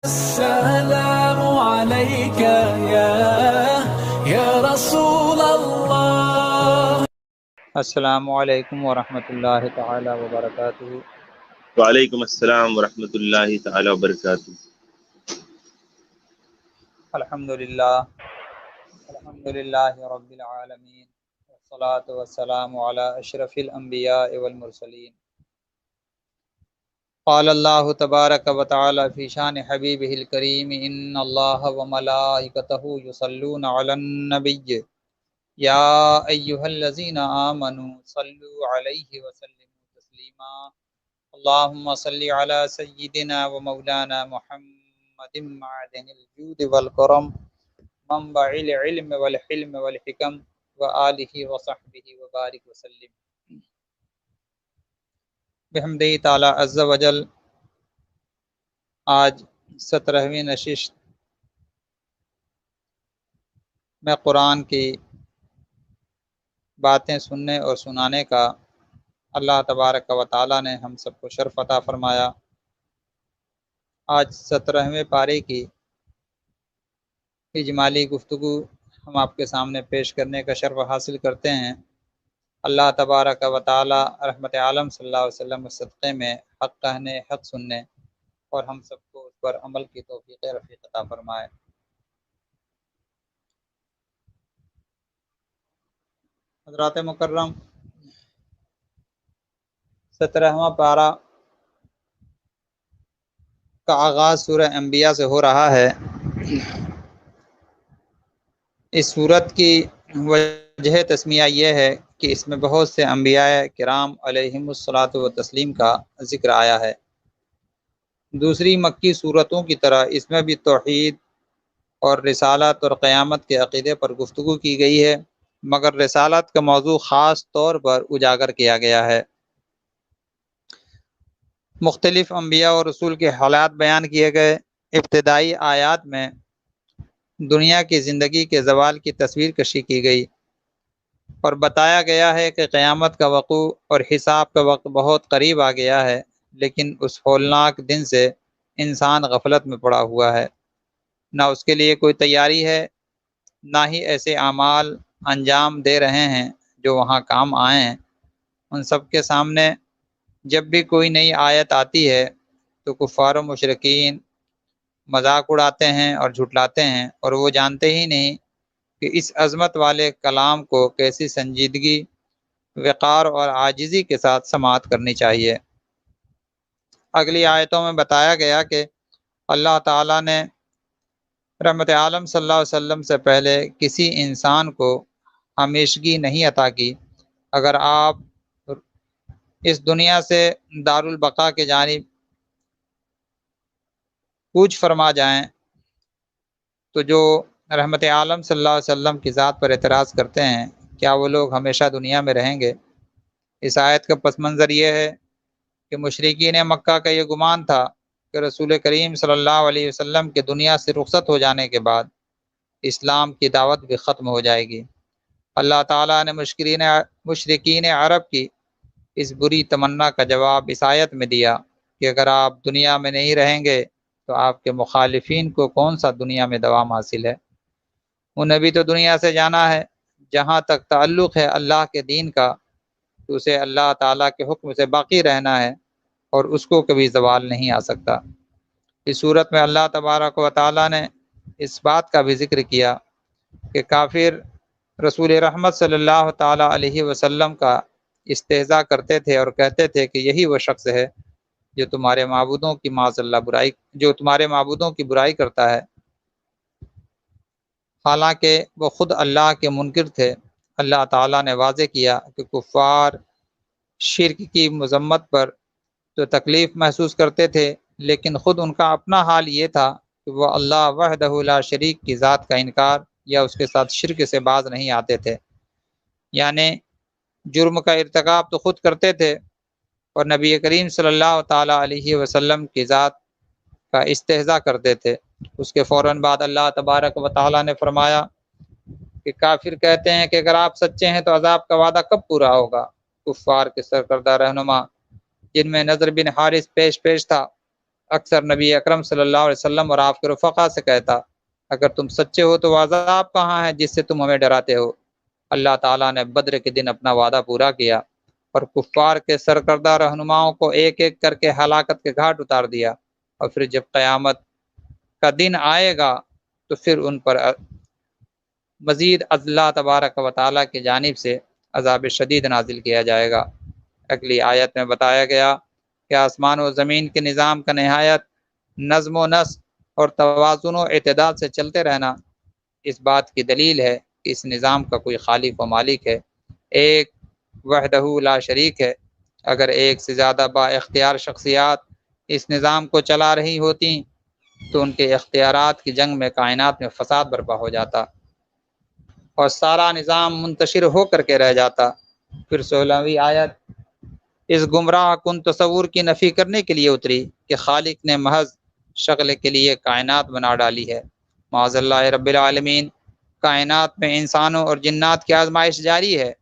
السلام عليك يا رسول الله. السلام علیکم ورحمۃ اللہ تعالی وبرکاتہ۔ وعلیکم السلام ورحمۃ اللہ تعالی وبرکاتہ۔ الحمدللہ رب العالمین، والصلاة والسلام علی اشرف الانبیاء والمرسلین۔ قال اللہ تبارک و تعالی فی شان حبیبہ الکریم، ان اللہ وملائکتہ یصلون علی النبی یا ایہا الذین آمنوا صلوا علیہ وسلموا تسلیما۔ اللہم صلی علی سیدنا و مولانا محمد معدن الجود والکرم، منبع العلم والحلم والحکم، وآلہ وصحبہ وبارک وسلم۔ بحمدہ تعالی عز و جل آج 17ویں نشست میں قرآن کی باتیں سننے اور سنانے کا اللہ تبارک و تعالی نے ہم سب کو شرف عطا فرمایا۔ آج 17ویں پارے کی اجمالی گفتگو ہم آپ کے سامنے پیش کرنے کا شرف حاصل کرتے ہیں۔ اللہ تبارک و تعالی رحمت عالم صلی اللہ علیہ وسلم کے صدقے میں حق کہنے، حق سننے اور ہم سب کو اس پر عمل کی توفیق رفیق عطا فرمائے۔ حضرات مکرم، 17واں پارہ کا آغاز سورہ انبیاء سے ہو رہا ہے۔ اس سورت کی وجہ تسمیہ یہ ہے کہ اس میں بہت سے انبیاء کرام علیہم الصلاۃ والتسلیم کا ذکر آیا ہے۔ دوسری مکی سورتوں کی طرح اس میں بھی توحید اور رسالت اور قیامت کے عقیدے پر گفتگو کی گئی ہے، مگر رسالت کا موضوع خاص طور پر اجاگر کیا گیا ہے۔ مختلف انبیاء اور رسول کے حالات بیان کیے گئے۔ ابتدائی آیات میں دنیا کی زندگی کے زوال کی تصویر کشی کی گئی اور بتایا گیا ہے کہ قیامت کا وقوع اور حساب کا وقت بہت قریب آ گیا ہے، لیکن اس ہولناک دن سے انسان غفلت میں پڑا ہوا ہے۔ نہ اس کے لیے کوئی تیاری ہے، نہ ہی ایسے اعمال انجام دے رہے ہیں جو وہاں کام آئیں ہیں۔ ان سب کے سامنے جب بھی کوئی نئی آیت آتی ہے تو کفار و مشرکین مذاق اڑاتے ہیں اور جھٹلاتے ہیں، اور وہ جانتے ہی نہیں کہ اس عظمت والے کلام کو کیسی سنجیدگی، وقار اور عاجزی کے ساتھ سماعت کرنی چاہیے۔ اگلی آیتوں میں بتایا گیا کہ اللہ تعالیٰ نے رحمت عالم صلی اللہ علیہ وسلم سے پہلے کسی انسان کو ہمیشگی نہیں عطا کی۔ اگر آپ اس دنیا سے دارالبقاء کے جانب کوچ فرما جائیں تو جو رحمت عالم صلی اللہ علیہ وسلم کی ذات پر اعتراض کرتے ہیں، کیا وہ لوگ ہمیشہ دنیا میں رہیں گے؟ اس آیت کا پس منظر یہ ہے کہ مشرکین مکہ کا یہ گمان تھا کہ رسول کریم صلی اللہ علیہ وسلم کے دنیا سے رخصت ہو جانے کے بعد اسلام کی دعوت بھی ختم ہو جائے گی۔ اللہ تعالیٰ نے مشرکین عرب کی اس بری تمنا کا جواب اس آیت میں دیا کہ اگر آپ دنیا میں نہیں رہیں گے تو آپ کے مخالفین کو کون سا دنیا میں دوام حاصل ہے؟ انہیں بھی تو دنیا سے جانا ہے۔ جہاں تک تعلق ہے اللہ کے دین کا تو اسے اللہ تعالیٰ کے حکم سے باقی رہنا ہے اور اس کو کبھی زوال نہیں آ سکتا۔ اس صورت میں اللہ تبارک و تعالیٰ نے اس بات کا بھی ذکر کیا کہ کافر رسول رحمت صلی اللہ تعالیٰ علیہ وسلم کا استہزاء کرتے تھے اور کہتے تھے کہ یہی وہ شخص ہے جو تمہارے معبودوں کی برائی کرتا ہے، حالانکہ وہ خود اللہ کے منکر تھے۔ اللہ تعالیٰ نے واضح کیا کہ کفار شرک کی مذمت پر تو تکلیف محسوس کرتے تھے، لیکن خود ان کا اپنا حال یہ تھا کہ وہ اللہ وحدہ لا شریک کی ذات کا انکار یا اس کے ساتھ شرک سے باز نہیں آتے تھے، یعنی جرم کا ارتکاب تو خود کرتے تھے اور نبی کریم صلی اللہ تعالیٰ علیہ وسلم کی ذات کا استہزاء کرتے تھے۔ اس کے فوراً بعد اللہ تبارک و تعالیٰ نے فرمایا کہ کافر کہتے ہیں کہ اگر آپ سچے ہیں تو عذاب کا وعدہ کب پورا ہوگا؟ کفار کے سرکردہ رہنما جن میں نضر بن حارث پیش تھا، اکثر نبی اکرم صلی اللہ علیہ وسلم اور آپ کے رفقا سے کہتا، اگر تم سچے ہو تو عذاب کہاں ہے جس سے تم ہمیں ڈراتے ہو؟ اللہ تعالیٰ نے بدر کے دن اپنا وعدہ پورا کیا اور کفار کے سرکردہ رہنماؤں کو ایک ایک کر کے ہلاکت کے گھاٹ اتار دیا، اور پھر جب قیامت کا دن آئے گا تو پھر ان پر مزید اللہ تبارک و تعالیٰ کی جانب سے عذاب شدید نازل کیا جائے گا۔ اگلی آیت میں بتایا گیا کہ آسمان و زمین کے نظام کا نہایت نظم و نسق اور توازن و اعتدال سے چلتے رہنا اس بات کی دلیل ہے کہ اس نظام کا کوئی خالق و مالک ہے، ایک وحدہ لا شریک ہے۔ اگر ایک سے زیادہ با اختیار شخصیات اس نظام کو چلا رہی ہوتی تو ان کے اختیارات کی جنگ میں کائنات میں فساد برپا ہو جاتا اور سارا نظام منتشر ہو کر کے رہ جاتا۔ پھر 16ویں آیت اس گمراہ کن تصور کی نفی کرنے کے لیے اتری کہ خالق نے محض شکل کے لیے کائنات بنا ڈالی ہے۔ معاذ اللہ رب العالمین، کائنات میں انسانوں اور جنات کی آزمائش جاری ہے۔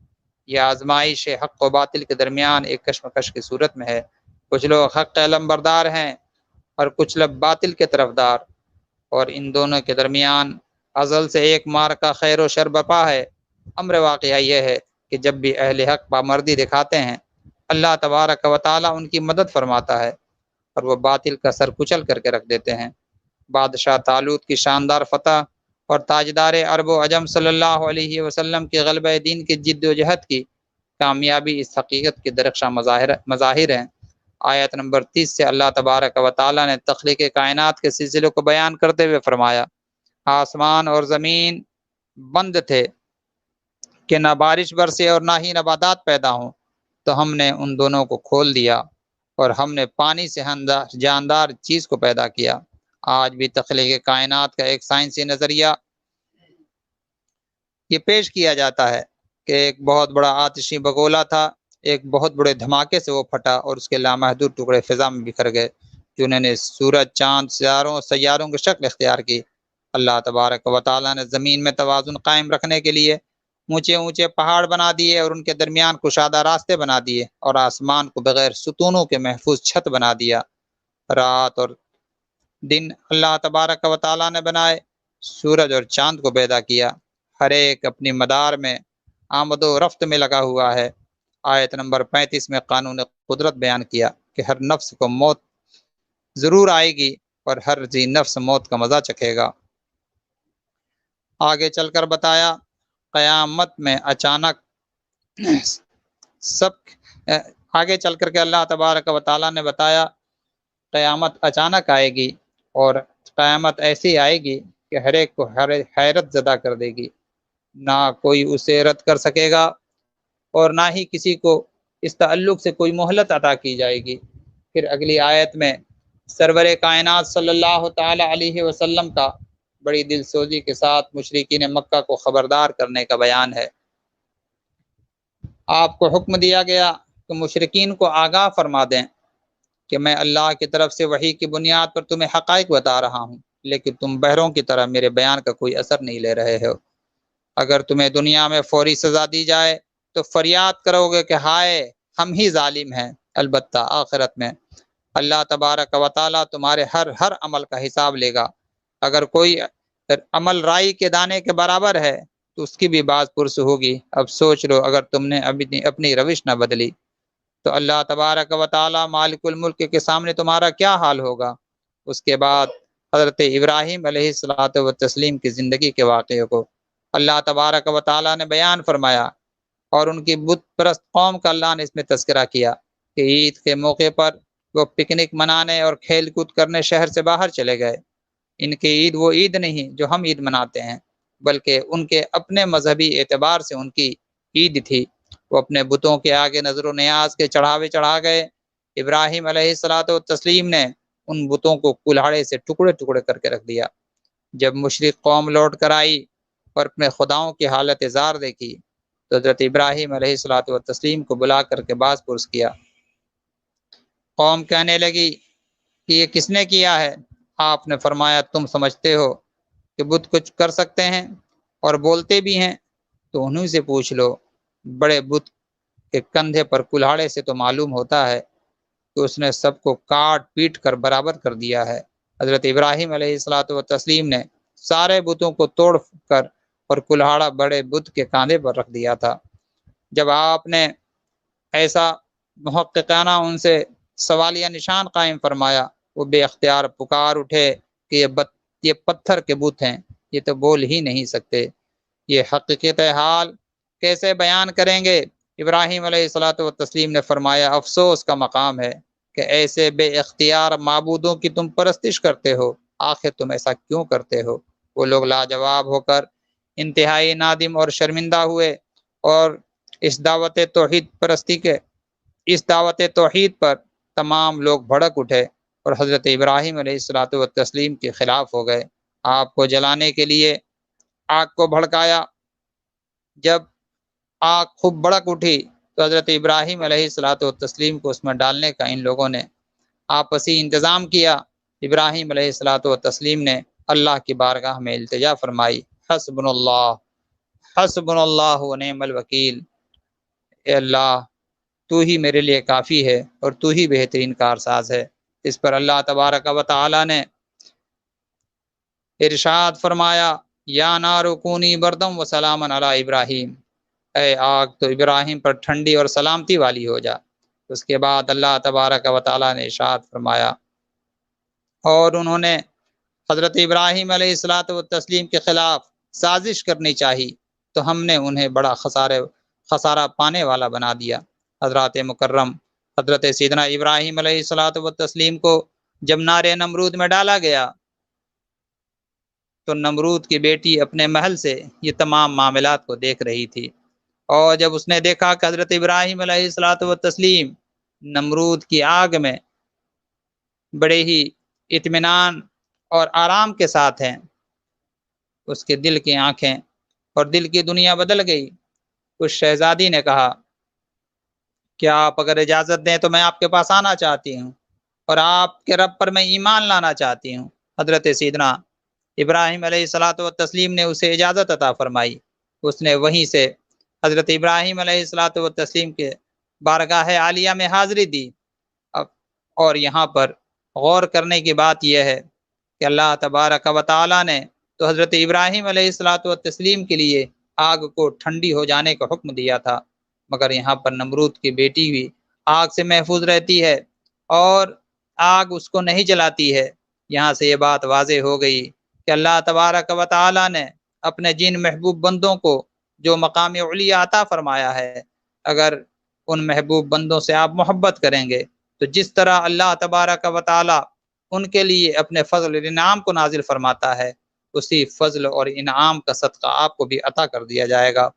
یہ آزمائش حق و باطل کے درمیان ایک کشمکش کی صورت میں ہے۔ کچھ لوگ حق علم بردار ہیں اور کچھ لوگ باطل کے طرفدار، اور ان دونوں کے درمیان ازل سے ایک مار کا خیر و شر بپا ہے۔ امر واقعہ یہ ہے کہ جب بھی اہل حق پامردی دکھاتے ہیں، اللہ تبارک و تعالیٰ ان کی مدد فرماتا ہے اور وہ باطل کا سر کچل کر کے رکھ دیتے ہیں۔ بادشاہ طالوت کی شاندار فتح اور تاجدار عرب و عجم صلی اللہ علیہ وسلم کی غلبہ دین کی جد و جہد کی کامیابی اس حقیقت کے درخشاں مظاہر ہیں۔ آیت نمبر 30 سے اللہ تبارک و تعالیٰ نے تخلیق کائنات کے سلسلے کو بیان کرتے ہوئے فرمایا، آسمان اور زمین بند تھے کہ نہ بارش برسے اور نہ ہی نباتات پیدا ہوں، تو ہم نے ان دونوں کو کھول دیا اور ہم نے پانی سے جاندار چیز کو پیدا کیا۔ آج بھی تخلیق کائنات کا ایک سائنسی نظریہ یہ پیش کیا جاتا ہے کہ ایک بہت بڑا آتشی بگولا تھا، ایک بہت بڑے دھماکے سے وہ پھٹا اور اس کے لامحدود ٹکڑے فضا میں بکھر گئے، جنہوں نے سورج، چاند، سیاروں کی شکل اختیار کی۔ اللہ تبارک و تعالیٰ نے زمین میں توازن قائم رکھنے کے لیے اونچے اونچے پہاڑ بنا دیے اور ان کے درمیان کشادہ راستے بنا دیے، اور آسمان کو بغیر ستونوں کے محفوظ چھت بنا دیا۔ رات اور دن اللہ تبارک و تعالیٰ نے بنائے، سورج اور چاند کو پیدا کیا، ہر ایک اپنی مدار میں آمد و رفت میں لگا ہوا ہے۔ آیت نمبر 35 میں قانون قدرت بیان کیا کہ ہر نفس کو موت ضرور آئے گی اور ہر ذی نفس موت کا مزہ چکھے گا۔ آگے چل کر بتایا قیامت میں اچانک آگے چل کر کے اللہ تبارک و تعالیٰ نے بتایا قیامت اچانک آئے گی، اور قیامت ایسی آئے گی کہ ہر ایک کو حیرت زدہ کر دے گی، نہ کوئی اسے رد کر سکے گا اور نہ ہی کسی کو اس تعلق سے کوئی مہلت عطا کی جائے گی۔ پھر اگلی آیت میں سرور کائنات صلی اللہ تعالی علیہ وسلم کا بڑی دل سوزی کے ساتھ مشرکین مکہ کو خبردار کرنے کا بیان ہے۔ آپ کو حکم دیا گیا کہ مشرکین کو آگاہ فرما دیں کہ میں اللہ کی طرف سے وحی کی بنیاد پر تمہیں حقائق بتا رہا ہوں، لیکن تم بہروں کی طرح میرے بیان کا کوئی اثر نہیں لے رہے ہو۔ اگر تمہیں دنیا میں فوری سزا دی جائے تو فریاد کرو گے کہ ہائے ہم ہی ظالم ہیں، البتہ آخرت میں اللہ تبارک و تعالیٰ تمہارے ہر عمل کا حساب لے گا۔ اگر کوئی عمل رائی کے دانے کے برابر ہے تو اس کی بھی باز پرس ہوگی۔ اب سوچ لو اگر تم نے اپنی روش نہ بدلی تو اللہ تبارک و تعالیٰ مالک الملک کے سامنے تمہارا کیا حال ہوگا۔ اس کے بعد حضرت ابراہیم علیہ الصلوۃ والتسلیم کی زندگی کے واقعے کو اللہ تبارک و تعالیٰ نے بیان فرمایا، اور ان کی بت پرست قوم کا اللہ نے اس میں تذکرہ کیا کہ عید کے موقع پر وہ پکنک منانے اور کھیل کود کرنے شہر سے باہر چلے گئے۔ ان کی عید وہ عید نہیں جو ہم عید مناتے ہیں، بلکہ ان کے اپنے مذہبی اعتبار سے ان کی عید تھی۔ وہ اپنے بتوں کے آگے نظر و نیاز کے چڑھاوے چڑھا گئے۔ ابراہیم علیہ الصلوۃ والتسلیم نے ان بتوں کو کلہاڑے سے ٹکڑے ٹکڑے کر کے رکھ دیا۔ جب مشرک قوم لوٹ کر آئی اور اپنے خداؤں کی حالت زار دیکھی تو حضرت ابراہیم علیہ الصلوۃ والتسلیم کو بلا کر کے باز پرس کیا۔ قوم کہنے لگی کہ یہ کس نے کیا ہے؟ آپ نے فرمایا تم سمجھتے ہو کہ بت کچھ کر سکتے ہیں اور بولتے بھی ہیں، تو انہیں سے پوچھ لو۔ بڑے بت کے کندھے پر کلہاڑے سے تو معلوم ہوتا ہے کہ اس نے سب کو کاٹ پیٹ کر برابر کر دیا ہے۔ حضرت ابراہیم علیہ الصلاۃ والتسلیم نے سارے بتوں کو توڑ کر اور کلہاڑا بڑے بت کے کاندھے پر رکھ دیا تھا۔ جب آپ نے ایسا محققانہ ان سے سوالیہ نشان قائم فرمایا، وہ بے اختیار پکار اٹھے کہ یہ پتھر کے بت ہیں، یہ تو بول ہی نہیں سکتے، یہ حقیقت حال کیسے بیان کریں گے؟ ابراہیم علیہ الصلاۃ والتسلیم نے فرمایا، افسوس کا مقام ہے کہ ایسے بے اختیار معبودوں کی تم پرستش کرتے ہو، آخر تم ایسا کیوں کرتے ہو؟ وہ لوگ لاجواب ہو کر انتہائی نادم اور شرمندہ ہوئے اور اس دعوت توحید پر تمام لوگ بھڑک اٹھے اور حضرت ابراہیم علیہ الصلاۃ والتسلیم کے خلاف ہو گئے۔ آپ کو جلانے کے لیے آگ کو بھڑکایا۔ جب آگ خوب بھڑک اٹھی تو حضرت ابراہیم علیہ الصلاۃ والتسلیم کو اس میں ڈالنے کا ان لوگوں نے آپسی انتظام کیا۔ ابراہیم علیہ الصلاۃ والتسلیم نے اللہ کی بارگاہ میں التجا فرمائی، حسبنا اللہ و نعم الوکیل، اے اللہ تو ہی میرے لیے کافی ہے اور تو ہی بہترین کارساز ہے۔ اس پر اللہ تبارک و تعالی نے ارشاد فرمایا، یا نار کونی بردم و سلاما علی ابراہیم، اے آگ تو ابراہیم پر ٹھنڈی اور سلامتی والی ہو جا۔ اس کے بعد اللہ تبارک و تعالی نے ارشاد فرمایا، اور انہوں نے حضرت ابراہیم علیہ الصلاۃ والتسلیم کے خلاف سازش کرنی چاہی تو ہم نے انہیں بڑا خسارہ پانے والا بنا دیا۔ حضرات مکرم حضرت سیدنا ابراہیم علیہ الصلاۃ والتسلیم کو جب نار نمرود میں ڈالا گیا تو نمرود کی بیٹی اپنے محل سے یہ تمام معاملات کو دیکھ رہی تھی، اور جب اس نے دیکھا کہ حضرت ابراہیم علیہ الصلاۃ والتسلیم نمرود کی آگ میں بڑے ہی اطمینان اور آرام کے ساتھ ہیں، اس کے دل کی آنکھیں اور دل کی دنیا بدل گئی۔ اس شہزادی نے کہا، کیا آپ اگر اجازت دیں تو میں آپ کے پاس آنا چاہتی ہوں اور آپ کے رب پر میں ایمان لانا چاہتی ہوں۔ حضرت سیدنا ابراہیم علیہ الصلاۃ والتسلیم نے اسے اجازت عطا فرمائی۔ اس نے وہیں سے حضرت ابراہیم علیہ الصلاۃ والتسلیم کے بارگاہ عالیہ میں حاضری دی۔ اور یہاں پر غور کرنے کی بات یہ ہے کہ اللہ تبارک و تعالی نے تو حضرت ابراہیم علیہ الصلاۃ والتسلیم کے لیے آگ کو ٹھنڈی ہو جانے کا حکم دیا تھا، مگر یہاں پر نمرود کی بیٹی بھی آگ سے محفوظ رہتی ہے اور آگ اس کو نہیں جلاتی ہے۔ یہاں سے یہ بات واضح ہو گئی کہ اللہ تبارک و تعالی نے اپنے جن محبوب بندوں کو جو مقام علیہ عطا فرمایا ہے، اگر ان محبوب بندوں سے آپ محبت کریں گے تو جس طرح اللہ تبارک و تعالی ان کے لیے اپنے فضل اور انعام کو نازل فرماتا ہے، اسی فضل اور انعام کا صدقہ آپ کو بھی عطا کر دیا جائے گا۔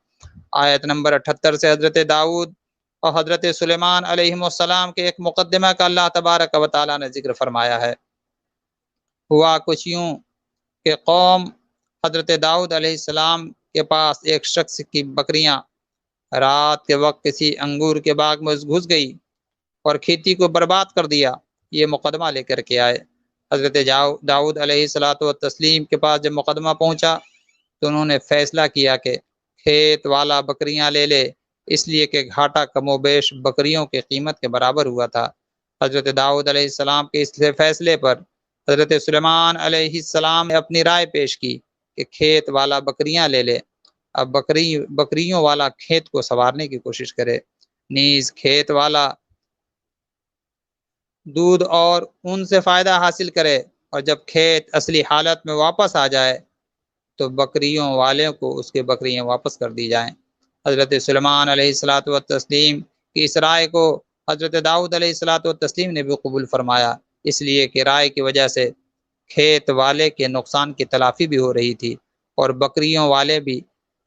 آیت نمبر 78 سے حضرت داؤد اور حضرت سلیمان علیہ السلام کے ایک مقدمہ کا اللہ تبارک و تعالی نے ذکر فرمایا ہے۔ ہوا کچھ یوں کہ قوم حضرت داؤد علیہ السلام کے پاس ایک شخص کی بکریاں رات کے وقت کسی انگور کے باغ میں گھس گئی اور کھیتی کو برباد کر دیا۔ یہ مقدمہ لے کر کے آئے۔ حضرت داؤد علیہ الصلاۃ والتسلیم کے پاس جب مقدمہ پہنچا تو انہوں نے فیصلہ کیا کہ کھیت والا بکریاں لے لے، اس لیے کہ گھاٹا کم و بیش بکریوں کی قیمت کے برابر ہوا تھا۔ حضرت داؤد علیہ السلام کے اس فیصلے پر حضرت سلیمان علیہ السلام نے اپنی رائے پیش کی کہ کھیت والا بکریاں لے لے، اب بکریوں والا کھیت کو سنوارنے کی کوشش کرے، نیز کھیت والا دودھ اور ان سے فائدہ حاصل کرے، اور جب کھیت اصلی حالت میں واپس آ جائے تو بکریوں والوں کو اس کے بکریاں واپس کر دی جائیں۔ حضرت سلیمان علیہ الصلاۃ والتسلیم کی اس رائے کو حضرت داؤد علیہ الصلاۃ والتسلیم نے بھی قبول فرمایا، اس لیے کہ رائے کی وجہ سے کھیت والے کے نقصان کی تلافی بھی ہو رہی تھی اور بکریوں والے بھی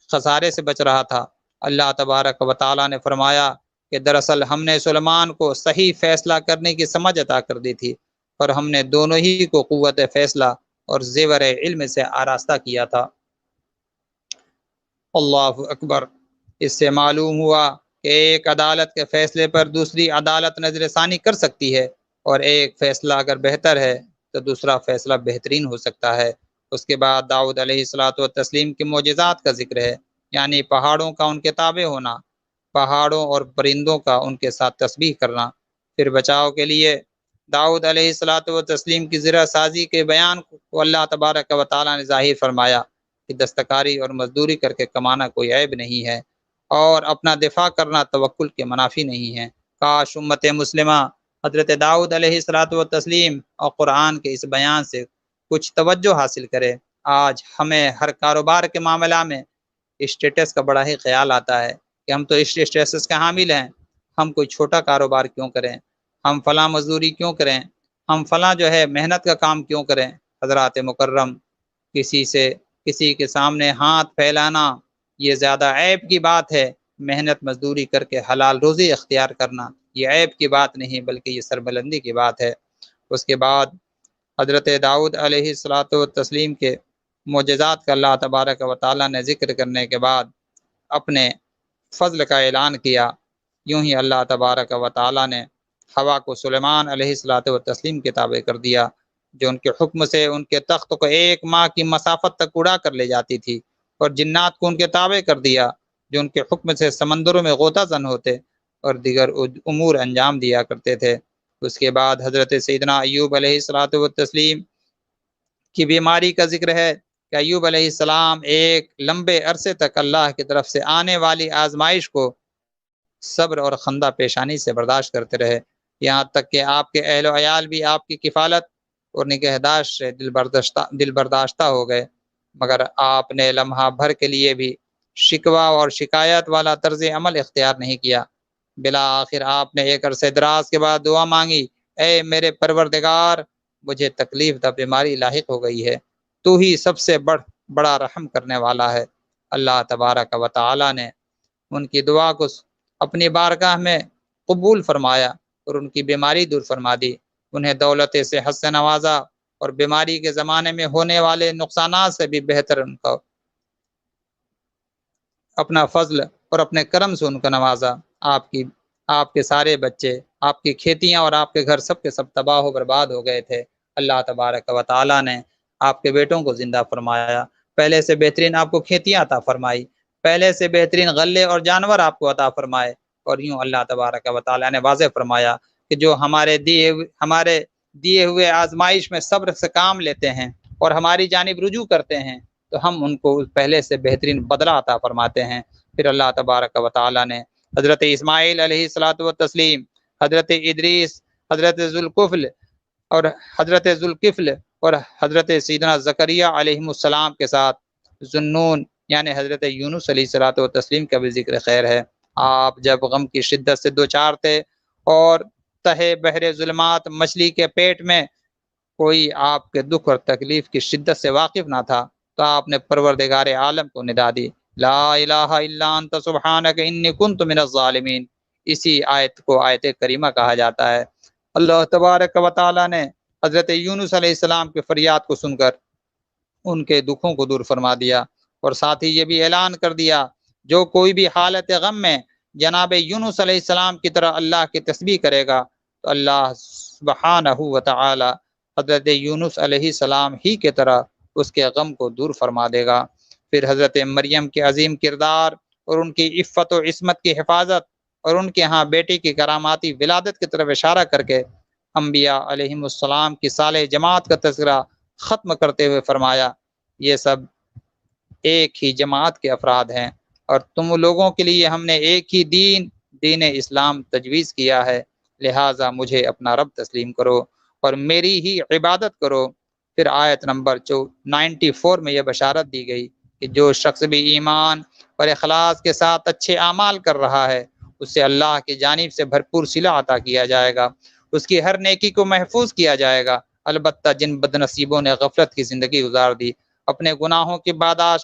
خسارے سے بچ رہا تھا۔ اللہ تبارک و تعالی نے فرمایا کہ دراصل ہم نے سلیمان کو صحیح فیصلہ کرنے کی سمجھ عطا کر دی تھی، اور ہم نے دونوں ہی کو قوت فیصلہ اور زیور علم سے آراستہ کیا تھا۔ اللہ اکبر۔ اس سے معلوم ہوا کہ ایک عدالت کے فیصلے پر دوسری عدالت نظر ثانی کر سکتی ہے، اور ایک فیصلہ اگر بہتر ہے تو دوسرا فیصلہ بہترین ہو سکتا ہے۔ اس کے بعد داؤد علیہ الصلاۃ والتسلیم کے معجزات کا ذکر ہے، یعنی پہاڑوں کا ان کے تابع ہونا، پہاڑوں اور پرندوں کا ان کے ساتھ تسبیح کرنا، پھر بچاؤ کے لیے داؤد علیہ الصلوۃ والتسلیم کی زرہ سازی کے بیان کو اللہ تبارک و تعالیٰ نے ظاہر فرمایا کہ دستکاری اور مزدوری کر کے کمانا کوئی عیب نہیں ہے، اور اپنا دفاع کرنا توکل کے منافی نہیں ہے۔ کاش امت مسلمہ حضرت داؤد علیہ الصلوۃ والتسلیم اور قرآن کے اس بیان سے کچھ توجہ حاصل کرے۔ آج ہمیں ہر کاروبار کے معاملہ میں اسٹیٹس کا بڑا ہی خیال آتا ہے کہ ہم تو اسٹیٹس کا حامل ہیں، ہم کوئی چھوٹا کاروبار کیوں کریں، ہم فلاں مزدوری کیوں کریں، ہم فلاں جو ہے محنت کا کام کیوں کریں۔ حضرات مکرم، کسی کے سامنے ہاتھ پھیلانا یہ زیادہ عیب کی بات ہے۔ محنت مزدوری کر کے حلال روزی اختیار کرنا یہ عیب کی بات نہیں بلکہ یہ سربلندی کی بات ہے۔ اس کے بعد حضرت داؤد علیہ الصلوۃ والتسلیم کے معجزات کا اللہ تبارک و تعالیٰ نے ذکر کرنے کے بعد اپنے فضل کا اعلان کیا۔ یوں ہی اللہ تبارک و تعالیٰ نے ہوا کو سلیمان علیہ الصلوۃ والتسلیم کے تابع کر دیا، جو ان کے حکم سے ان کے تخت کو 1 ماہ کی مسافت تک اڑا کر لے جاتی تھی، اور جنات کو ان کے تابع کر دیا، جو ان کے حکم سے سمندروں میں غوطہ زن ہوتے اور دیگر امور انجام دیا کرتے تھے۔ اس کے بعد حضرت سیدنا ایوب علیہ الصلوۃ والتسلیم کی بیماری کا ذکر ہے کہ ایوب علیہ السلام ایک لمبے عرصے تک اللہ کی طرف سے آنے والی آزمائش کو صبر اور خندہ پیشانی سے برداشت کرتے رہے، یہاں تک کہ آپ کے اہل و عیال بھی آپ کی کفالت اور نگہداشت سے دل برداشتہ ہو گئے، مگر آپ نے لمحہ بھر کے لیے بھی شکوہ اور شکایت والا طرز عمل اختیار نہیں کیا۔ بالآخر آپ نے ایک عرصے دراز کے بعد دعا مانگی، اے میرے پروردگار، مجھے تکلیف دہ بیماری لاحق ہو گئی ہے، تو ہی سب سے بڑا رحم کرنے والا ہے۔ اللہ تبارک و تعالی نے ان کی دعا کو اپنی بارگاہ میں قبول فرمایا اور ان کی بیماری دور فرما دی، انہیں دولت صحت سے نوازا، اور بیماری کے زمانے میں ہونے والے نقصانات سے بھی بہتر ان کو اپنا فضل اور اپنے کرم سے ان کو نوازا۔ آپ کے سارے بچے، آپ کی کھیتیاں اور آپ کے گھر سب کے سب تباہ و برباد ہو گئے تھے، اللہ تبارک و تعالیٰ نے آپ کے بیٹوں کو زندہ فرمایا، پہلے سے بہترین آپ کو کھیتیاں عطا فرمائی، پہلے سے بہترین غلے اور جانور آپ کو عطا فرمائے، اور یوں اللہ تبارک و تعالیٰ نے واضح فرمایا کہ جو ہمارے دیے ہوئے آزمائش میں صبر سے کام لیتے ہیں اور ہماری جانب رجوع کرتے ہیں تو ہم ان کو پہلے سے بہترین بدلہ عطا فرماتے ہیں۔ پھر اللہ تبارک و تعالیٰ نے حضرت اسماعیل علیہ الصلوۃ والتسلیم، حضرت ادریس، حضرت ذوالکفل اور حضرت سیدنا زکریا علیہ السلام کے ساتھ ذوالنون یعنی حضرت یونس علیہ الصلوۃ والتسلیم کا بھی ذکر خیر ہے۔ آپ جب غم کی شدت سے دوچار تھے اور تہے بحر ظلمات مچھلی کے پیٹ میں کوئی آپ کے دکھ اور تکلیف کی شدت سے واقف نہ تھا تو آپ نے پروردگار عالم کو ندا دی، لا الہ الا انت سبحانک انی کنت من الظالمین۔ اسی آیت کو آیت کریمہ کہا جاتا ہے۔ اللہ تبارک و تعالی نے حضرت یونس علیہ السلام کی فریاد کو سن کر ان کے دکھوں کو دور فرما دیا، اور ساتھ ہی یہ بھی اعلان کر دیا جو کوئی بھی حالت غم میں جناب یونس علیہ السلام کی طرح اللہ کی تسبیح کرے گا تو اللہ سبحانہ و تعالی حضرت یونس علیہ السلام ہی کی طرح اس کے غم کو دور فرما دے گا۔ پھر حضرت مریم کے عظیم کردار اور ان کی عفت و عصمت کی حفاظت اور ان کے ہاں بیٹی کی کراماتی ولادت کی طرف اشارہ کر کے انبیاء علیہم السلام کی صالح جماعت کا تذکرہ ختم کرتے ہوئے فرمایا، یہ سب ایک ہی جماعت کے افراد ہیں اور تم لوگوں کے لیے ہم نے ایک ہی دین اسلام تجویز کیا ہے، لہٰذا مجھے اپنا رب تسلیم کرو اور میری ہی عبادت کرو۔ پھر آیت نمبر 94 میں یہ بشارت دی گئی کہ جو شخص بھی ایمان اور اخلاص کے ساتھ اچھے اعمال کر رہا ہے اسے اللہ کی جانب سے بھرپور صلہ عطا کیا جائے گا، اس کی ہر نیکی کو محفوظ کیا جائے گا۔ البتہ جن بد نصیبوں نے غفلت کی زندگی گزار دی، اپنے گناہوں کی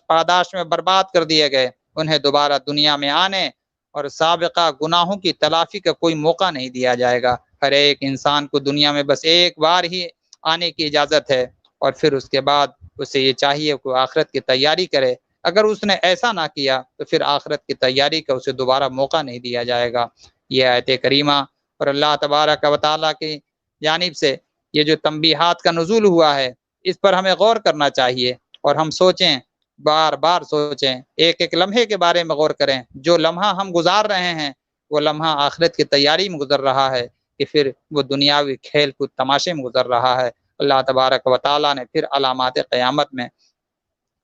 پاداش میں برباد کر دیے گئے، انہیں دوبارہ دنیا میں آنے اور سابقہ گناہوں کی تلافی کا کوئی موقع نہیں دیا جائے گا۔ ہر ایک انسان کو دنیا میں بس ایک بار ہی آنے کی اجازت ہے، اور پھر اس کے بعد اسے یہ چاہیے کہ آخرت کی تیاری کرے۔ اگر اس نے ایسا نہ کیا تو پھر آخرت کی تیاری کا اسے دوبارہ موقع نہیں دیا جائے گا۔ یہ آیت کریمہ اور اللہ تبارک و تعالیٰ کی جانب سے یہ جو تنبیہات کا نزول ہوا ہے اس پر ہمیں غور کرنا چاہیے، اور ہم سوچیں، بار بار سوچیں، ایک ایک لمحے کے بارے میں غور کریں۔ جو لمحہ ہم گزار رہے ہیں وہ لمحہ آخرت کی تیاری میں گزر رہا ہے کہ پھر وہ دنیاوی کھیل کود تماشے میں گزر رہا ہے۔ اللہ تبارک و تعالیٰ نے پھر علامات قیامت میں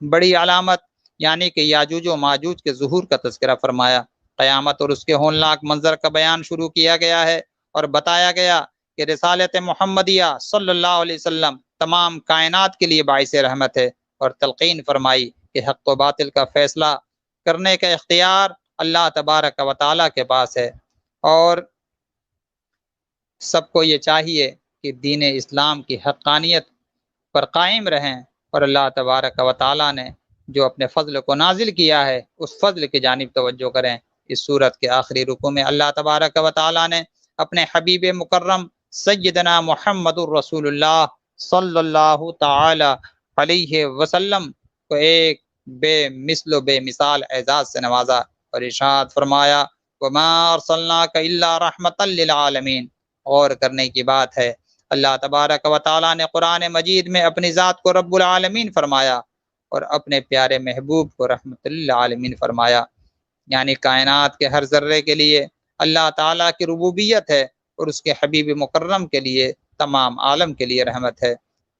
بڑی علامت یعنی کہ یاجوج و ماجوج کے ظہور کا تذکرہ فرمایا۔ قیامت اور اس کے ہولناک منظر کا بیان شروع کیا گیا ہے اور بتایا گیا کہ رسالت محمدیہ صلی اللہ علیہ وسلم تمام کائنات کے لیے باعث رحمت ہے، اور تلقین فرمائی کہ حق و باطل کا فیصلہ کرنے کا اختیار اللہ تبارک و تعالیٰ کے پاس ہے، اور سب کو یہ چاہیے کہ دین اسلام کی حقانیت پر قائم رہیں، اور اللہ تبارک و تعالیٰ نے جو اپنے فضل کو نازل کیا ہے اس فضل کی جانب توجہ کریں۔ اس صورت کے آخری رکوع میں اللہ تبارک و تعالیٰ نے اپنے حبیب مکرم سیدنا محمد الرسول اللہ صلی اللہ تعالی علیہ وسلم کو ایک بے مثل و بے مثال اعزاز سے نوازا اور ارشاد فرمایا وما ارسلناک الا رحمتا للعالمین۔ غور کرنے کی بات ہے، اللہ تبارک و تعالیٰ نے قرآن مجید میں اپنی ذات کو رب العالمین فرمایا اور اپنے پیارے محبوب کو رحمت للعالمین فرمایا، یعنی کائنات کے ہر ذرے کے لیے اللہ تعالیٰ کی ربوبیت ہے اور اس کے حبیب مکرم کے لیے تمام عالم کے لیے رحمت ہے۔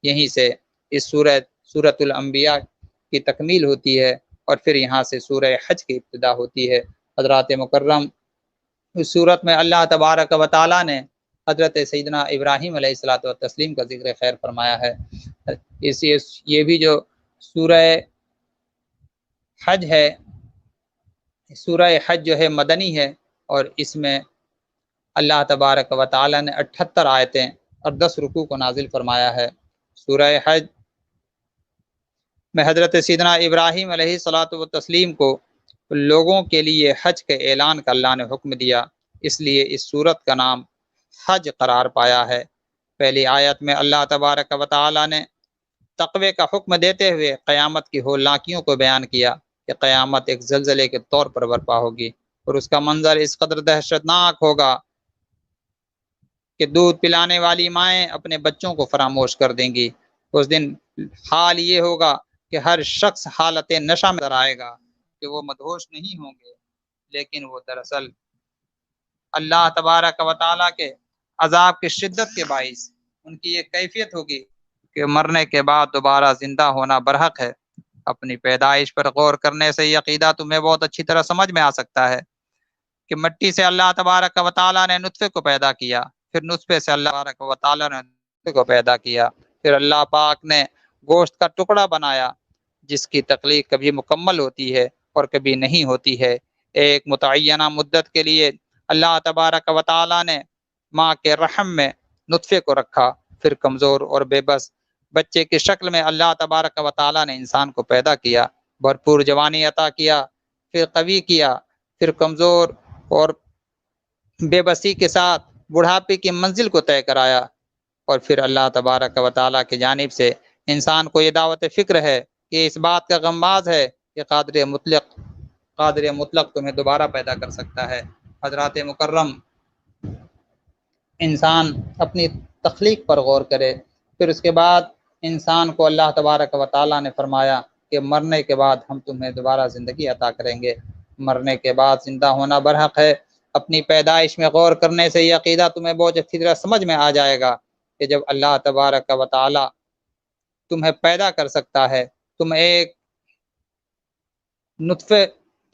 یہیں سے اس سورۃ الانبیاء کی تکمیل ہوتی ہے اور پھر یہاں سے سورہ حج کی ابتدا ہوتی ہے۔ حضرات مکرم، اس سورت میں اللہ تبارک و تعالیٰ نے حضرت سیدنا ابراہیم علیہ الصلوۃ والتسلیم کا ذکر خیر فرمایا ہے۔ یہ بھی جو سورہ حج ہے، سورہ حج جو ہے مدنی ہے، اور اس میں اللہ تبارک و تعالیٰ نے 78 آیتیں اور 10 رکوع کو نازل فرمایا ہے۔ سورہ حج میں حضرت سیدنا ابراہیم علیہ الصلوۃ والتسلیم کو لوگوں کے لیے حج کے اعلان کا اللہ نے حکم دیا، اس لیے اس سورت کا نام حج قرار پایا ہے۔ پہلی آیت میں اللہ تبارک و تعالیٰ نے تقوی کا حکم دیتے ہوئے قیامت کی ہولناکیوں کو بیان کیا کہ قیامت ایک زلزلے کے طور پر برپا ہوگی اور اس کا منظر اس قدر دہشتناک ہوگا کہ دودھ پلانے والی مائیں اپنے بچوں کو فراموش کر دیں گی۔ اس دن حال یہ ہوگا کہ ہر شخص حالت نشہ میں نظر آئے گا کہ وہ مدہوش نہیں ہوں گے، لیکن وہ دراصل اللہ تبارک و تعالیٰ کے عذاب کی شدت کے باعث ان کی یہ کیفیت ہوگی کہ مرنے کے بعد دوبارہ زندہ ہونا برحق ہے۔ اپنی پیدائش پر غور کرنے سے یہ عقیدہ تمہیں بہت اچھی طرح سمجھ میں آ سکتا ہے کہ مٹی سے اللہ تبارک و تعالیٰ نے نطفے کو پیدا کیا، پھر نطفے سے اللہ تبارک و تعالیٰ نے نطفے کو پیدا کیا، پھر اللہ پاک نے گوشت کا ٹکڑا بنایا جس کی تخلیق کبھی مکمل ہوتی ہے اور کبھی نہیں ہوتی ہے۔ ایک متعینہ مدت کے لیے اللہ تبارک و تعالیٰ نے ماں کے رحم میں نطفے کو رکھا، پھر کمزور اور بے بس بچے کی شکل میں اللہ تبارک و تعالیٰ نے انسان کو پیدا کیا، بھرپور جوانی عطا کیا، پھر قوی کیا، پھر کمزور اور بے بسی کے ساتھ بڑھاپے کی منزل کو طے کرایا، اور پھر اللہ تبارک و تعالیٰ کی جانب سے انسان کو یہ دعوت فکر ہے کہ اس بات کا غماز ہے کہ قادر مطلق تمہیں دوبارہ پیدا کر سکتا ہے۔ حضرات مکرم، انسان اپنی تخلیق پر غور کرے، پھر اس کے بعد انسان کو اللہ تبارک و تعالیٰ نے فرمایا کہ مرنے کے بعد ہم تمہیں دوبارہ زندگی عطا کریں گے، مرنے کے بعد زندہ ہونا برحق ہے۔ اپنی پیدائش میں غور کرنے سے یہ عقیدہ تمہیں بہت اچھی طرح سمجھ میں آ جائے گا کہ جب اللہ تبارک و تعالیٰ تمہیں پیدا کر سکتا ہے، تم ایک نطفے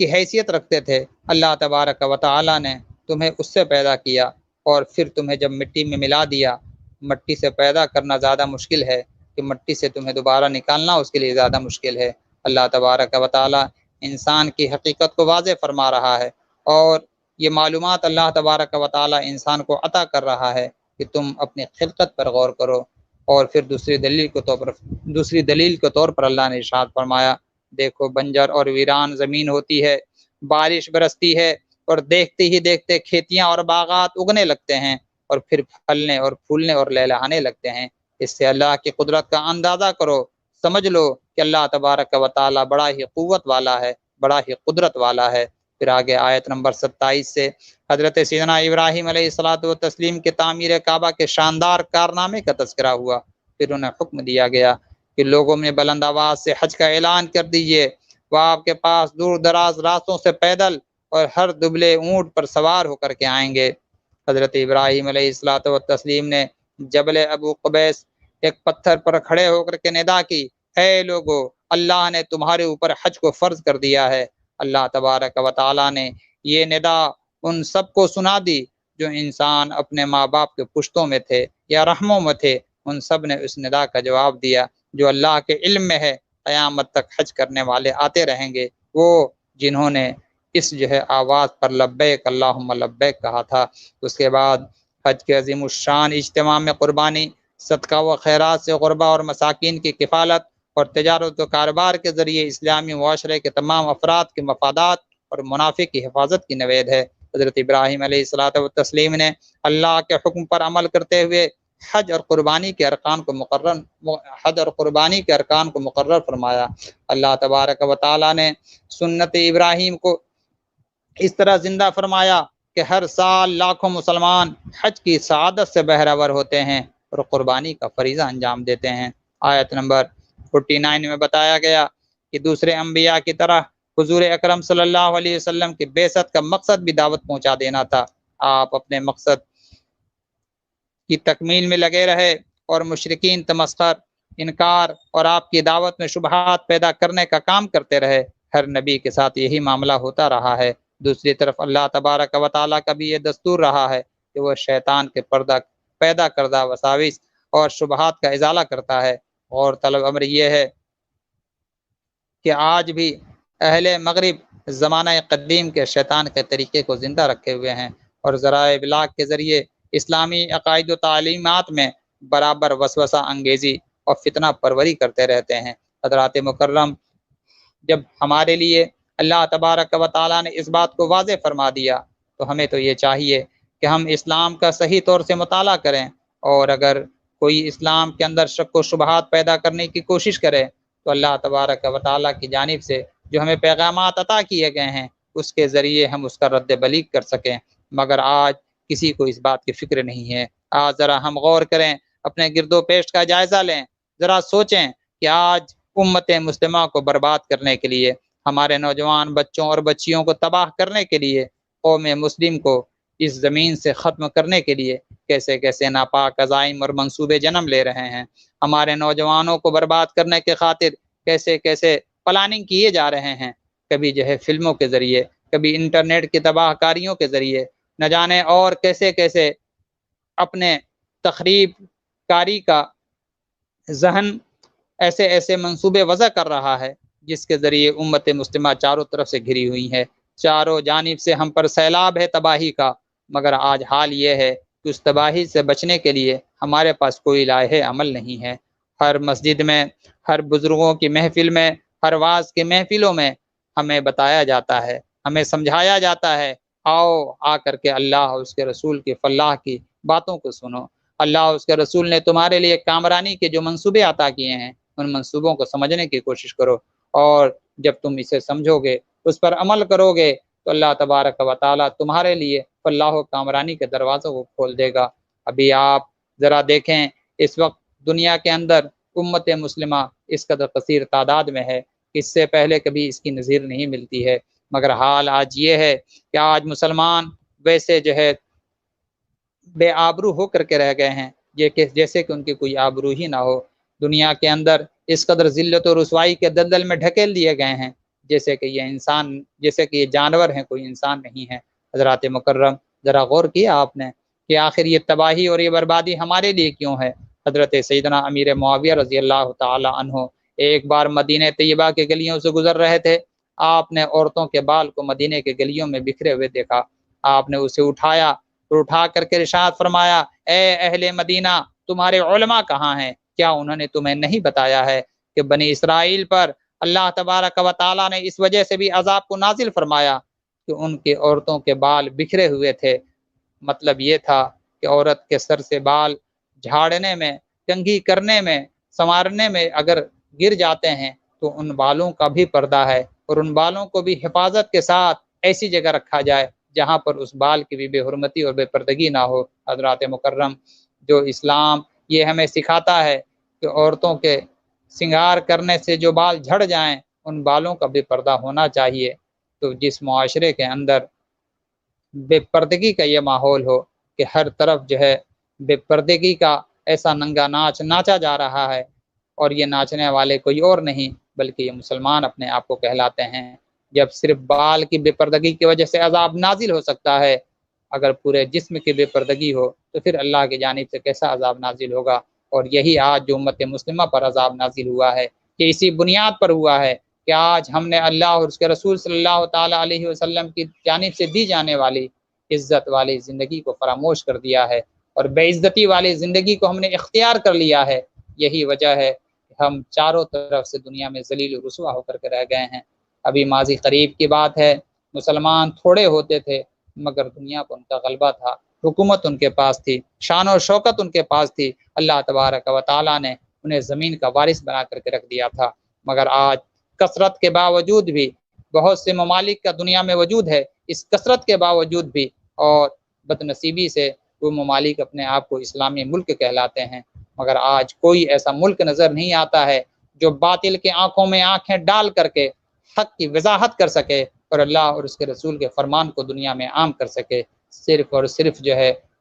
کی حیثیت رکھتے تھے، اللہ تبارک و تعالیٰ نے تمہیں اس سے پیدا کیا اور پھر تمہیں جب مٹی میں ملا دیا، مٹی سے پیدا کرنا زیادہ مشکل ہے کہ مٹی سے تمہیں دوبارہ نکالنا اس کے لیے زیادہ مشکل ہے۔ اللہ تبارک و تعالیٰ انسان کی حقیقت کو واضح فرما رہا ہے، اور یہ معلومات اللہ تبارک و تعالیٰ انسان کو عطا کر رہا ہے کہ تم اپنی خلقت پر غور کرو۔ اور پھر دوسری دلیل کے طور پر اللہ نے ارشاد فرمایا، دیکھو بنجر اور ویران زمین ہوتی ہے، بارش برستی ہے اور دیکھتے ہی دیکھتے کھیتیاں اور باغات اگنے لگتے ہیں اور پھر پھلنے اور پھولنے اور لہلہانے لگتے ہیں۔ اس سے اللہ کی قدرت کا اندازہ کرو، سمجھ لو کہ اللہ تبارک و تعالیٰ بڑا ہی قوت والا ہے، بڑا ہی قدرت والا ہے۔ پھر آگے آیت نمبر 27 سے حضرت سیدنا ابراہیم علیہ الصلوۃ والتسلیم کے تعمیر کعبہ کے شاندار کارنامے کا تذکرہ ہوا۔ پھر انہیں حکم دیا گیا کہ لوگوں میں بلند آواز سے حج کا اعلان کر دیجئے، وہ آپ کے پاس دور دراز راستوں سے پیدل اور ہر دبلے اونٹ پر سوار ہو کر کے آئیں گے، حضرت ابراہیم علیہ الصلوۃ والتسلیم نے جبل ابو قبیس ایک پتھر پر کھڑے ہو کر کے ندا کی، اے لوگو، اللہ نے تمہارے اوپر حج کو فرض کر دیا ہے۔ اللہ تبارک و تعالیٰ نے یہ ندا ان سب کو سنا دی جو انسان اپنے ماں باپ کے پشتوں میں تھے یا رحموں میں تھے، ان سب نے اس ندا کا جواب دیا جو اللہ کے علم میں ہے۔ قیامت تک حج کرنے والے آتے رہیں گے، وہ جنہوں نے اس آواز پر لبیک اللہم لبیک کہا تھا۔ اس کے بعد حج کے عظیم الشان اجتماع میں قربانی، صدقہ و خیرات سے غربا اور مساکین کی کفالت اور تجارت و کاروبار کے ذریعے اسلامی معاشرے کے تمام افراد کے مفادات اور منافع کی حفاظت کی نوید ہے۔ حضرت ابراہیم علیہ الصلوۃ والتسلیم نے اللہ کے حکم پر عمل کرتے ہوئے حج اور قربانی کے ارکان کو مقرر فرمایا۔ اللہ تبارک و تعالیٰ نے سنت ابراہیم کو اس طرح زندہ فرمایا کہ ہر سال لاکھوں مسلمان حج کی سعادت سے بہرور ہوتے ہیں اور قربانی کا فریضہ انجام دیتے ہیں۔ آیت نمبر 49 میں بتایا گیا کہ دوسرے انبیاء کی طرح حضور اکرم صلی اللہ علیہ وسلم کی بعثت کا مقصد بھی دعوت پہنچا دینا تھا۔ آپ اپنے مقصد کی تکمیل میں لگے رہے اور مشرکین تمسخر، انکار اور آپ کی دعوت میں شبہات پیدا کرنے کا کام کرتے رہے۔ ہر نبی کے ساتھ یہی معاملہ ہوتا رہا ہے۔ دوسری طرف اللہ تبارک و تعالیٰ کا بھی یہ دستور رہا ہے کہ وہ شیطان کے پیدا کردہ وساوس اور شبہات کا ازالہ کرتا ہے۔ اور طلب امر یہ ہے کہ آج بھی اہل مغرب زمانہ قدیم کے شیطان کے طریقے کو زندہ رکھے ہوئے ہیں اور ذرائع ابلاغ کے ذریعے اسلامی عقائد و تعلیمات میں برابر وسوسہ انگیزی اور فتنہ پروری کرتے رہتے ہیں۔ حضرات مکرم، جب ہمارے لیے اللہ تبارک و تعالیٰ نے اس بات کو واضح فرما دیا تو ہمیں تو یہ چاہیے کہ ہم اسلام کا صحیح طور سے مطالعہ کریں، اور اگر کوئی اسلام کے اندر شک و شبہات پیدا کرنے کی کوشش کرے تو اللہ تبارک و تعالیٰ کی جانب سے جو ہمیں پیغامات عطا کیے گئے ہیں اس کے ذریعے ہم اس کا رد بلیغ کر سکیں۔ مگر آج کسی کو اس بات کی فکر نہیں ہے۔ آج ذرا ہم غور کریں، اپنے گرد و پیش کا جائزہ لیں، ذرا سوچیں کہ آج امت مسلمہ کو برباد کرنے کے لیے، ہمارے نوجوان بچوں اور بچیوں کو تباہ کرنے کے لیے، قوم مسلم کو اس زمین سے ختم کرنے کے لیے کیسے کیسے ناپاک عزائم اور منصوبے جنم لے رہے ہیں۔ ہمارے نوجوانوں کو برباد کرنے کے خاطر کیسے کیسے پلاننگ کیے جا رہے ہیں، کبھی فلموں کے ذریعے، کبھی انٹرنیٹ کی تباہ کاریوں کے ذریعے، نہ جانے اور کیسے کیسے اپنے تخریب کاری کا ذہن ایسے ایسے منصوبے وضع کر رہا ہے جس کے ذریعے امت مسلمہ چاروں طرف سے گھری ہوئی ہے۔ چاروں جانب سے ہم پر سیلاب ہے تباہی کا، مگر آج حال یہ ہے کہ اس تباہی سے بچنے کے لیے ہمارے پاس کوئی لائحہ عمل نہیں ہے۔ ہر مسجد میں، ہر بزرگوں کی محفل میں، ہر واعظ کے محفلوں میں ہمیں بتایا جاتا ہے، ہمیں سمجھایا جاتا ہے، آؤ آ کر کے اللہ اور اس کے رسول کی فلاح کی باتوں کو سنو۔ اللہ اور اس کے رسول نے تمہارے لیے کامرانی کے جو منصوبے عطا کیے ہیں ان منصوبوں کو سمجھنے کی کوشش کرو، اور جب تم اسے سمجھو گے، اس پر عمل کرو گے تو اللہ تبارک و تعالیٰ تمہارے لیے فلاح و کامرانی کے دروازوں کو کھول دے گا۔ ابھی آپ ذرا دیکھیں، اس وقت دنیا کے اندر امت مسلمہ اس قدر کثیر تعداد میں ہے، اس سے پہلے کبھی اس کی نظیر نہیں ملتی ہے۔ مگر حال آج یہ ہے کہ آج مسلمان ویسے بے آبرو ہو کر کے رہ گئے ہیں جیسے کہ ان کی کوئی آبرو ہی نہ ہو۔ دنیا کے اندر اس قدر ذلت و رسوائی کے دلدل میں ڈھکیل دیے گئے ہیں جیسے کہ یہ جانور ہیں، کوئی انسان نہیں ہے۔ حضرات مکرم، ذرا غور کیا آپ نے کہ آخر یہ تباہی اور یہ بربادی ہمارے لیے کیوں ہے؟ حضرت سیدنا امیر معاویہ رضی اللہ تعالی عنہ ایک بار مدینہ طیبہ کے گلیوں سے گزر رہے تھے۔ آپ نے عورتوں کے بال کو مدینہ کے گلیوں میں بکھرے ہوئے دیکھا۔ آپ نے اسے اٹھایا اور اٹھا کر کے ارشاد فرمایا، اے اہل مدینہ، تمہارے علماء کہاں ہیں؟ کیا انہوں نے تمہیں نہیں بتایا ہے کہ بنی اسرائیل پر اللہ تبارک و تعالیٰ نے اس وجہ سے بھی عذاب کو نازل فرمایا کہ ان کے عورتوں کے بال بکھرے ہوئے تھے؟ مطلب یہ تھا کہ عورت کے سر سے بال جھاڑنے میں، کنگھی کرنے میں، سنوارنے میں اگر گر جاتے ہیں تو ان بالوں کا بھی پردہ ہے، اور ان بالوں کو بھی حفاظت کے ساتھ ایسی جگہ رکھا جائے جہاں پر اس بال کی بھی بے حرمتی اور بے پردگی نہ ہو۔ حضرات مکرم، جو اسلام یہ ہمیں سکھاتا ہے کہ عورتوں کے سنگار کرنے سے جو بال جھڑ جائیں ان بالوں کا بھی پردہ ہونا چاہیے، تو جس معاشرے کے اندر بے پردگی کا یہ ماحول ہو، کہ ہر طرف جو ہے بے پردگی کا ایسا ننگا ناچ ناچا جا رہا ہے، اور یہ ناچنے والے کوئی اور نہیں بلکہ یہ مسلمان اپنے آپ کو کہلاتے ہیں۔ جب صرف بال کی بے پردگی کی وجہ سے عذاب نازل ہو سکتا ہے، اگر پورے جسم کی بے پردگی ہو تو پھر اللہ کی جانب سے کیسا عذاب نازل ہوگا؟ اور یہی آج جو امت مسلمہ پر عذاب نازل ہوا ہے کہ اسی بنیاد پر ہوا ہے کہ آج ہم نے اللہ اور اس کے رسول صلی اللہ تعالیٰ علیہ وسلم کی جانب سے دی جانے والی عزت والی زندگی کو فراموش کر دیا ہے، اور بے عزتی والی زندگی کو ہم نے اختیار کر لیا ہے۔ یہی وجہ ہے کہ ہم چاروں طرف سے دنیا میں ذلیل و رسوا ہو کر کے رہ گئے ہیں۔ ابھی ماضی قریب کی بات ہے، مسلمان تھوڑے ہوتے تھے مگر دنیا پر ان کا غلبہ تھا، حکومت ان کے پاس تھی، شان و شوکت ان کے پاس تھی، اللہ تبارک و تعالیٰ نے انہیں زمین کا وارث بنا کر کے رکھ دیا تھا۔ مگر آج کثرت کے باوجود بھی بہت سے ممالک کا دنیا میں وجود ہے، اس کثرت کے باوجود بھی اور بدنصیبی سے وہ ممالک اپنے آپ کو اسلامی ملک کہلاتے ہیں، مگر آج کوئی ایسا ملک نظر نہیں آتا ہے جو باطل کے آنکھوں میں آنکھیں ڈال کر کے حق کی وضاحت کر سکے اور اللہ اور اس کے رسول کے فرمان کو دنیا میں عام کر سکے۔ صرف اور صرف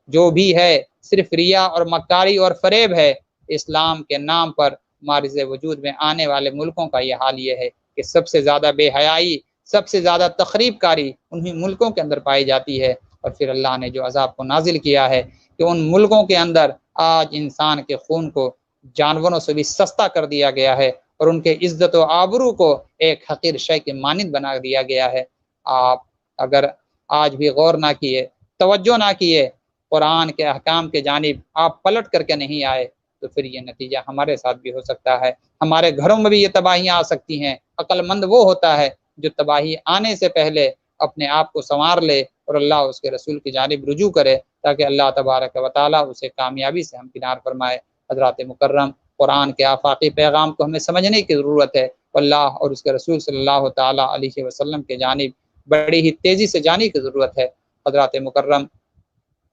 جو بھی ہے صرف ریا اور مکاری اور فریب ہے۔ اسلام کے نام پر معرض وجود میں آنے والے ملکوں کا یہ حال یہ ہے کہ سب سے زیادہ بے حیائی، سب سے زیادہ تخریب کاری انہی ملکوں کے اندر پائی جاتی ہے، اور پھر اللہ نے جو عذاب کو نازل کیا ہے کہ ان ملکوں کے اندر آج انسان کے خون کو جانوروں سے بھی سستا کر دیا گیا ہے، اور ان کے عزت و آبرو کو ایک حقیر شے کے مانند بنا دیا گیا ہے۔ آپ اگر آج بھی غور نہ کیے، توجہ نہ کیے، قرآن کے احکام کے جانب آپ پلٹ کر کے نہیں آئے تو پھر یہ نتیجہ ہمارے ساتھ بھی ہو سکتا ہے، ہمارے گھروں میں بھی یہ تباہیاں آ سکتی ہیں۔ عقل مند وہ ہوتا ہے جو تباہی آنے سے پہلے اپنے آپ کو سنوار لے اور اللہ اس کے رسول کی جانب رجوع کرے تاکہ اللہ تبارک و تعالیٰ اسے کامیابی سے ہمکنار فرمائے۔ حضرات مکرم، قرآن کے آفاقی پیغام کو ہمیں سمجھنے کی ضرورت ہے، اللہ اور اس کے رسول صلی اللہ تعالیٰ علیہ وسلم کے جانب بڑی ہی تیزی سے جانے کی ضرورت ہے۔ حضرات مکرم،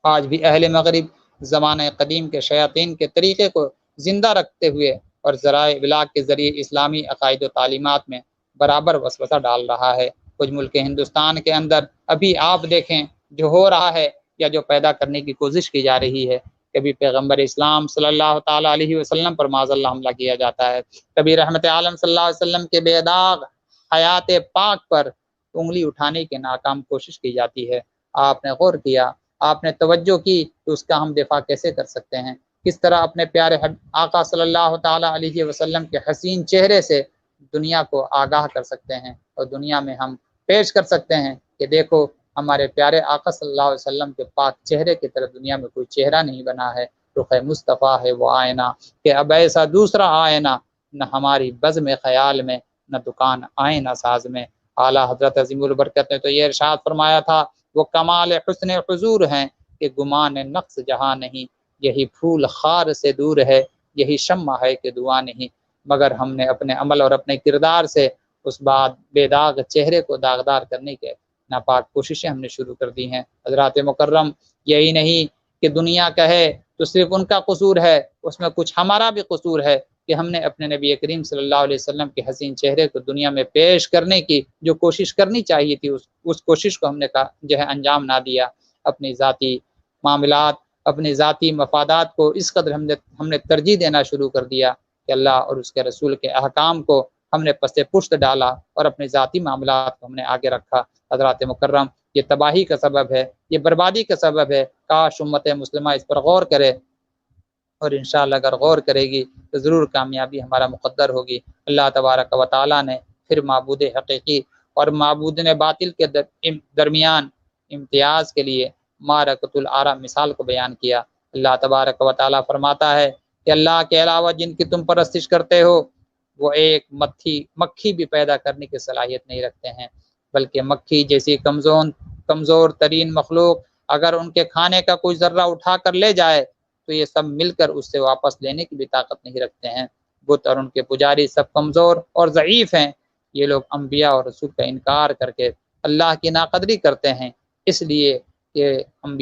آج بھی اہل مغرب زمانہ قدیم کے شیاطین کے طریقے کو زندہ رکھتے ہوئے اور ذرائع ابلاغ کے ذریعے اسلامی عقائد و تعلیمات میں برابر وسوسہ ڈال رہا ہے۔ کچھ ملک ہندوستان کے اندر ابھی آپ دیکھیں جو ہو رہا ہے یا جو پیدا کرنے کی کوشش کی جا رہی ہے، کبھی پیغمبر اسلام صلی اللہ تعالیٰ علیہ وسلم پر معاذ اللہ حملہ کیا جاتا ہے، کبھی رحمت عالم صلی اللہ علیہ وسلم کے بے داغ حیات پاک پر انگلی اٹھانے کی ناکام کوشش کی جاتی ہے۔ آپ نے غور کیا، آپ نے توجہ کی تو اس کا ہم دفاع کیسے کر سکتے ہیں؟ کس طرح اپنے پیارے آقا صلی اللہ تعالیٰ علیہ وسلم کے حسین چہرے سے دنیا کو آگاہ کر سکتے ہیں اور دنیا میں ہم پیش کر سکتے ہیں کہ دیکھو ہمارے پیارے آقا صلی اللہ علیہ وسلم کے پاک چہرے کی طرح دنیا میں کوئی چہرہ نہیں بنا ہے، رخ مصطفیٰ ہے وہ آئینہ کہ اب ایسا دوسرا آئینہ نہ ہماری بزم خیال میں، نہ دکان آئینہ ساز میں۔ اعلیٰ حضرت عظیم البرکت نے تو یہ ارشاد فرمایا تھا، وہ کمال حسن حضور ہیں کہ گمان نقص جہاں نہیں، یہی پھول خار سے دور ہے، یہی شمع ہے کہ دعا نہیں۔ مگر ہم نے اپنے عمل اور اپنے کردار سے اس بات بے داغ چہرے کو داغدار کرنے کے ناپاک کوششیں ہم نے شروع کر دی ہیں۔ حضرات مکرم، یہی نہیں کہ دنیا کہے تو صرف ان کا قصور ہے، اس میں کچھ ہمارا بھی قصور ہے کہ ہم نے اپنے نبی کریم صلی اللہ علیہ وسلم کے حسین چہرے کو دنیا میں پیش کرنے کی جو کوشش کرنی چاہیے تھی اس کوشش کو ہم نے جو ہے انجام نہ دیا۔ اپنی ذاتی معاملات، اپنی ذاتی مفادات کو اس قدر ہم نے ترجیح دینا شروع کر دیا کہ اللہ اور اس کے رسول کے احکام کو ہم نے پس پشت ڈالا اور اپنے ذاتی معاملات کو ہم نے آگے رکھا۔ حضرات مکرم، یہ تباہی کا سبب ہے، یہ بربادی کا سبب ہے۔ کاش امت مسلمہ اس پر غور کرے، اور انشاءاللہ اگر غور کرے گی تو ضرور کامیابی ہمارا مقدر ہوگی۔ اللہ تبارک و تعالیٰ نے پھر معبود حقیقی اور معبود باطل کے درمیان امتیاز کے لیے معرکۃ العرا مثال کو بیان کیا۔ اللہ تبارک و تعالیٰ فرماتا ہے کہ اللہ کے علاوہ جن کی تم پرستش کرتے ہو وہ ایک مکھی بھی پیدا کرنے کی صلاحیت نہیں رکھتے ہیں، بلکہ مکھی جیسی کمزور ترین مخلوق اگر ان کے کھانے کا کوئی ذرہ اٹھا کر لے جائے تو یہ سب مل کر اس سے واپس لینے کی بھی طاقت نہیں رکھتے ہیں۔ بت اور ان کے پجاری سب کمزور اور ضعیف ہیں۔ یہ لوگ انبیاء اور رسول کا انکار کر کے اللہ کی ناقدری کرتے ہیں، اس لیے کہ انبیاء